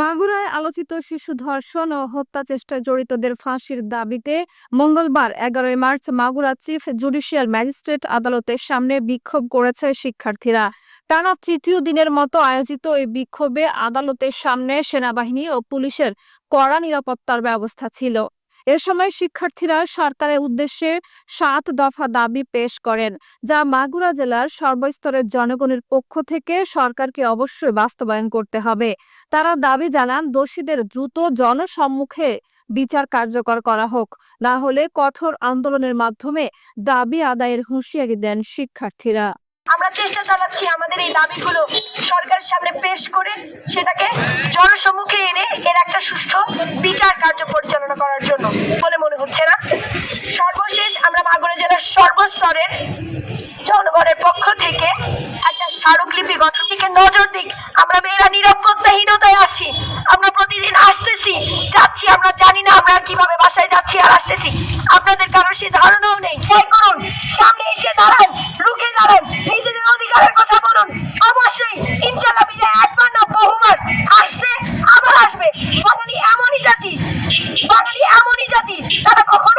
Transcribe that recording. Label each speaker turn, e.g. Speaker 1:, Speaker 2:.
Speaker 1: মাগুরায় আলোচিত শিশু ধর্ষণ ও হত্যা চেষ্টায় জড়িতদের ফাঁসির দাবিতে মঙ্গলবার 11 March Magura chief judicial magistrate আদালতের সামনে বিক্ষোভ করেছে শিক্ষার্থীরা। টানা তৃতীয় দিনের মতো আয়োজিত এই বিক্ষোভে আদালতের সামনে সেনাবাহিনী ও পুলিশের কড়া নিরাপত্তার ব্যবস্থা ছিল। এ সময় শিক্ষার্থীরা সরকারের উদ্দেশ্যে 7 দফা দাবি পেশ করেন, যা মাগুরা জেলার সর্বস্তরের জনগণের পক্ষ থেকে সরকারকে অবশ্যই বাস্তবায়ন করতে হবে। তারা দাবি জানান, দোষীদের দ্রুত জনসম্মুখে বিচার কার্যকর করা হোক, না হলে কঠোর আন্দোলনের মাধ্যমে দাবি আদায়ের হুঁশিয়ারি দেন শিক্ষার্থীরা।
Speaker 2: আমরা চেষ্টা চালাচ্ছি আমাদের এই দাবিগুলো সরকারের সামনে পেশ করে সেটাকে জনসম্মুখে এনে এর একটা সুষ্ঠু বিচার কার্য পরিচালনা করার জন্য বলে মনে হচ্ছে না। সর্বশেষ আমরা মাগুরা জেলার সর্বস্তরের জনগণের পক্ষ থেকে একটা স্মারকলিপি গঠন দিকে নজর দিক। আমরা মেয়েরা নিরাপত্তাহীনতায় আছি, আমরা প্রতিদিন আসতেছি যাচ্ছি, আমরা জানি না আমরা কিভাবে বাসায় যাচ্ছি আর আসতেছি, আপনাদের কারোর সে ধারণাও নেই। তাই করুন, সামনে এসে দাঁড়ান, রুখে দাঁড়ান, নিজেদের অধিকারের কথা বলুন। অবশ্যই ইনশাল্লাহ বিজয় একবার না বহুবার আসছে, আবার আসবে। বাঙালি এমনই জাতি, বাঙালি এমনই জাতি, তারা কখনো